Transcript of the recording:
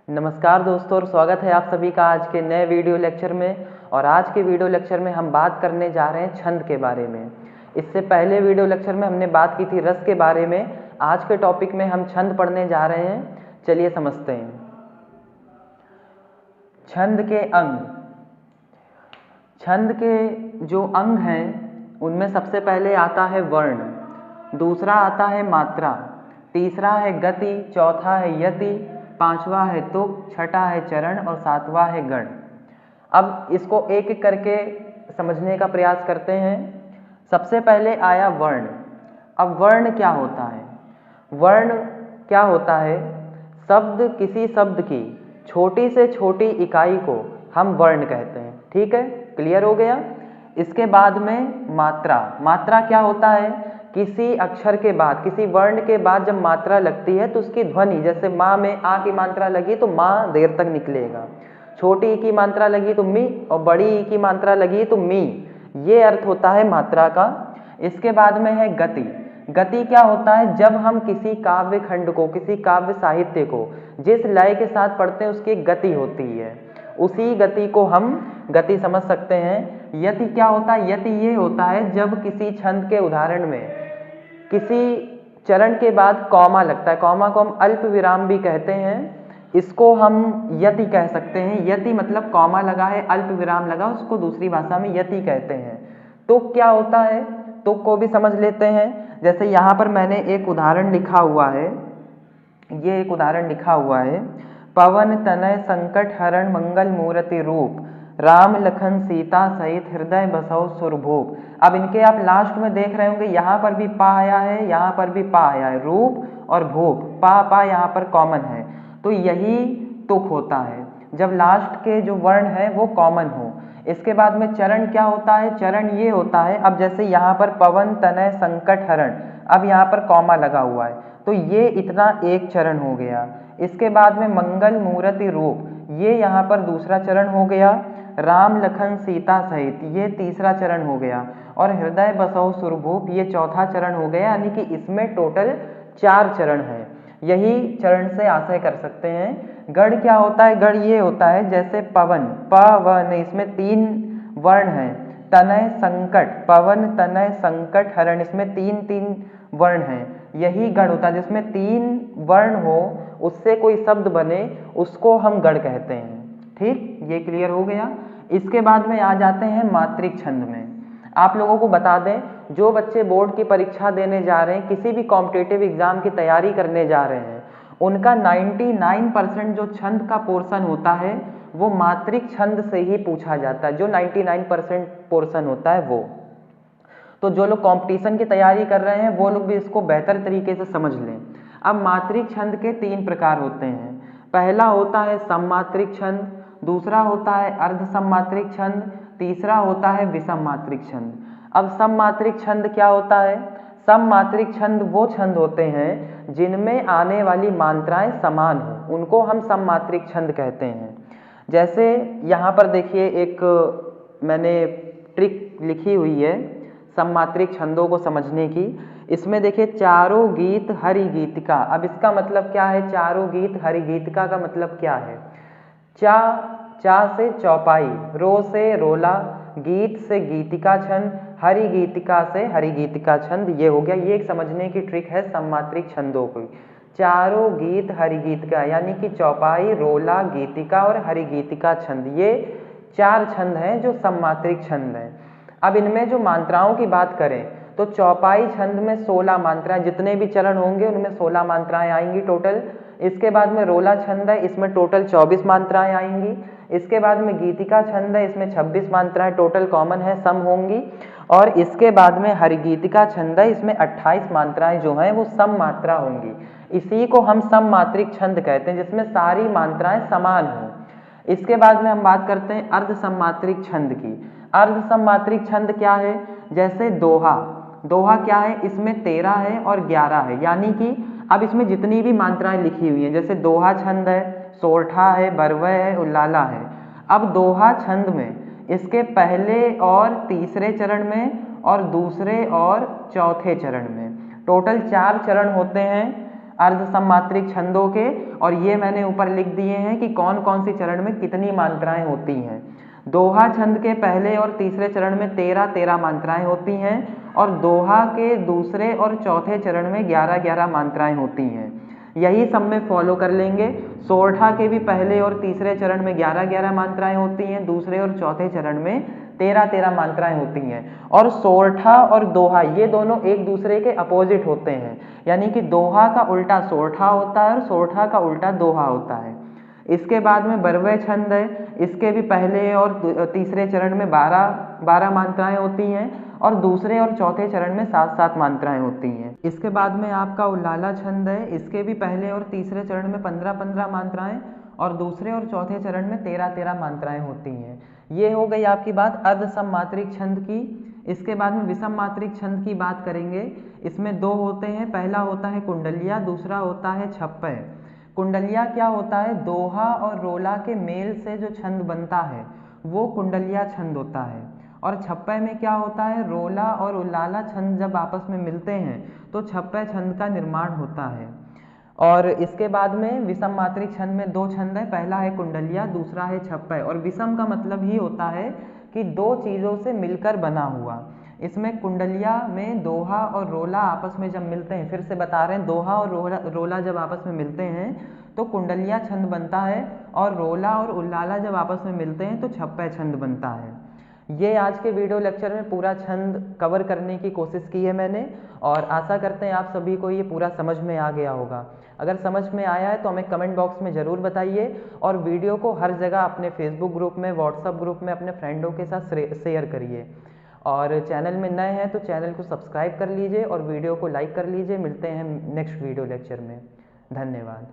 नमस्कार दोस्तों और स्वागत है आप सभी का आज के नए वीडियो लेक्चर में। और आज के वीडियो लेक्चर में हम बात करने जा रहे हैं छंद के बारे में। इससे पहले वीडियो लेक्चर में हमने बात की थी रस के बारे में। आज के टॉपिक में हम छंद पढ़ने जा रहे हैं। चलिए समझते हैं। छंद के अंग। छंद के जो अंग हैं उनमें सबसे पहले आता है वर्ण, दूसरा आता है मात्रा, तीसरा है गति, चौथा है यति, पांचवा है तुक, छठा है चरण और सातवां है गण। अब इसको एक एक करके समझने का प्रयास करते हैं। सबसे पहले आया वर्ण। अब वर्ण क्या होता है? वर्ण क्या होता है? किसी शब्द की छोटी से छोटी इकाई को हम वर्ण कहते हैं। ठीक है, क्लियर हो गया। इसके बाद में मात्रा। मात्रा क्या होता है? किसी अक्षर के बाद, किसी वर्ण के बाद जब मात्रा लगती है तो उसकी ध्वनि, जैसे माँ में आ की मात्रा लगी तो माँ देर तक निकलेगा, छोटी ई की मात्रा लगी तो मी और बड़ी ई की मात्रा लगी तो मी। ये अर्थ होता है मात्रा का। इसके बाद में है गति। गति क्या होता है? जब हम किसी काव्य खंड को, किसी काव्य साहित्य को जिस लय के साथ पढ़ते हैं उसकी एक गति होती है, उसी गति को हम गति समझ सकते हैं। यति क्या होता है? यति ये होता है जब किसी छंद के उदाहरण में किसी चरण के बाद कॉमा लगता है। कॉमा को हम अल्प विराम भी कहते हैं, इसको हम यति कह सकते हैं। यति मतलब कॉमा लगा है, अल्प विराम लगा, उसको दूसरी भाषा में यति कहते हैं। तुक क्या होता है? तुक को भी समझ लेते हैं। जैसे यहाँ पर मैंने एक उदाहरण लिखा हुआ है, ये एक उदाहरण लिखा हुआ है, पवन तनय संकट हरण मंगल मूर्ति रूप, राम लखन सीता सहित हृदय बसौ सुरभूप। अब इनके आप लास्ट में देख रहे होंगे, यहाँ पर भी पा आया है, यहाँ पर भी पा आया है, रूप और भूप, पा यहाँ पर कॉमन है। तो यही तुक होता है, जब लास्ट के जो वर्ण है वो कॉमन हो। इसके बाद में चरण क्या होता है? चरण ये होता है, अब जैसे यहाँ पर पवन तनय संकट हरण, अब यहाँ पर कॉमा लगा हुआ है तो ये इतना एक चरण हो गया। इसके बाद में मंगल मूर्ति रूप, ये यहाँ पर दूसरा चरण हो गया। राम लखन सीता सहित, ये तीसरा चरण हो गया। और हृदय बसौ सुरभूप, ये चौथा चरण हो गया। यानी कि इसमें टोटल 4 चरण हैं। यही चरण से आशय कर सकते हैं। गढ़ क्या होता है? गढ़ ये होता है जैसे पवन, पवन, इसमें 3 वर्ण हैं। तनय संकट, पवन तनय संकट हरण, इसमें 3 वर्ण हैं। यही गढ़ होता है जिसमें 3 वर्ण हो, उससे कोई शब्द बने, उसको हम गढ़ कहते हैं। ठीक, ये क्लियर हो गया। इसके बाद में आ जाते हैं मात्रिक छंद में। आप लोगों को बता दें, जो बच्चे बोर्ड की परीक्षा देने जा रहे हैं, किसी भी कॉम्पिटिटिव एग्जाम की तैयारी करने जा रहे हैं, उनका 99% जो छंद का पोर्शन होता है वो मात्रिक छंद से ही पूछा जाता है। जो 99% पोर्शन होता है वो, तो जो लोग कंपटीशन की तैयारी कर रहे हैं वो लोग भी इसको बेहतर तरीके से समझ लें। अब मात्रिक छंद के 3 प्रकार होते हैं। पहला होता है सममात्रिक छंद, दूसरा होता है अर्ध सममात्रिक छंद, तीसरा होता है विषम मात्रिक छंद। अब सममात्रिक छंद क्या होता है? सममात्रिक छंद वो छंद होते हैं जिनमें आने वाली मात्राएं समान हो, उनको हम सममात्रिक छंद कहते हैं। जैसे यहाँ पर देखिए, एक मैंने ट्रिक लिखी हुई है सममात्रिक छंदों को समझने की। इसमें देखिए, चारों गीत हरि गीतिका। अब इसका मतलब क्या है? चारों गीत हरि गीतिका का मतलब क्या है? चा से चौपाई, रो से रोला, गीत से गीतिका छंद, हरि गीतिका से हरि गीतिका छंद, ये हो गया। ये एक समझने की ट्रिक है सममात्रिक छंदों की। चारों गीत हरि गीतिका यानी कि चौपाई, रोला, गीतिका और हरि गीतिका छंद, ये 4 छंद हैं जो सममात्रिक छंद हैं। अब इनमें जो मात्राओं की बात करें तो चौपाई छंद में 16 मात्राएं, जितने भी चरण होंगे उनमें 16 मात्राएं आएंगी टोटल। इसके बाद में रोला छंद है, इसमें टोटल 24 मात्राएं आएंगी। इसके बाद में गीतिका छंद है, इसमें 26 मात्राएं टोटल कॉमन है, सम होंगी। और इसके बाद में हरिगीतिका छंद है, इसमें 28 मात्राएं जो हैं वो सम मात्रा होंगी। इसी को हम सममात्रिक छंद कहते हैं, जिसमें सारी मात्राएं समान हों। इसके बाद में हम बात करते हैं अर्ध सममात्रिक छंद की। अर्ध सममात्रिक छंद क्या है? जैसे दोहा। दोहा क्या है? इसमें 13 है और 11 है, यानी कि अब इसमें जितनी भी मात्राएं लिखी हुई हैं, जैसे दोहा छंद है, सोरठा है, बरवय है, उल्लाला है। अब दोहा छंद में इसके पहले और तीसरे चरण में और दूसरे और चौथे चरण में टोटल 4 चरण होते हैं। अर्ध सममात्रिक छंदों के, और ये मैंने ऊपर लिख दिए हैं कि कौन कौन सी चरण में कितनी मात्राएं होती हैं। दोहा छंद के पहले और तीसरे चरण में 13-13 मात्राएं होती हैं, और दोहा के दूसरे और चौथे चरण में 11-11 मात्राएं होती हैं। यही सब में फॉलो कर लेंगे। सोरठा के भी पहले और तीसरे चरण में 11-11 मात्राएं होती हैं, दूसरे और चौथे चरण में 13-13 मात्राएं होती हैं। और सोरठा और दोहा ये दोनों एक दूसरे के अपोजिट होते हैं, यानी कि दोहा का उल्टा सोरठा होता है और सोरठा का उल्टा दोहा होता है। इसके बाद में बरवे छंद है, इसके भी पहले और तीसरे चरण में 12 मात्राएं होती हैं, और दूसरे और चौथे चरण में 7-7 मात्राएं होती हैं। इसके बाद में आपका उल्लाला छंद है, इसके भी पहले और तीसरे चरण में 15-15 मात्राएं, और दूसरे और चौथे चरण में 13-13 मात्राएं होती हैं। ये हो गई आपकी बात अर्ध सममात्रिक छंद की। इसके बाद में विषम मात्रिक छंद की बात करेंगे। इसमें दो होते हैं, पहला होता है कुंडलिया, दूसरा होता है छप्पय। कुंडलिया क्या होता है, दोहा और रोला के मेल से जो छंद बनता है वो कुंडलिया छंद होता है। और छप्पय में क्या होता है, रोला और उल्लाला छंद जब आपस में मिलते हैं तो छप्पय छंद का निर्माण होता है। और इसके बाद में विषम मात्रिक छंद में दो छंद है, पहला है कुंडलिया, दूसरा है छप्पय। और विषम का मतलब ही होता है कि दो चीज़ों से मिलकर बना हुआ। इसमें कुंडलिया में दोहा और रोला आपस में जब मिलते हैं, फिर से बता रहे हैं, दोहा और रोला जब आपस में मिलते हैं तो कुंडलिया छंद बनता है, और रोला और उल्लाला जब आपस में मिलते हैं तो छप्पय छंद बनता है। ये आज के वीडियो लेक्चर में पूरा छंद कवर करने की कोशिश की है मैंने, और आशा करते हैं आप सभी को ये पूरा समझ में आ गया होगा। अगर समझ में आया है तो हमें कमेंट बॉक्स में ज़रूर बताइए, और वीडियो को हर जगह अपने फेसबुक ग्रुप में, व्हाट्सएप ग्रुप में अपने फ्रेंडों के साथ शेयर करिए। और चैनल में नए हैं तो चैनल को सब्सक्राइब कर लीजिए और वीडियो को लाइक कर लीजिए। मिलते हैं नेक्स्ट वीडियो लेक्चर में। धन्यवाद।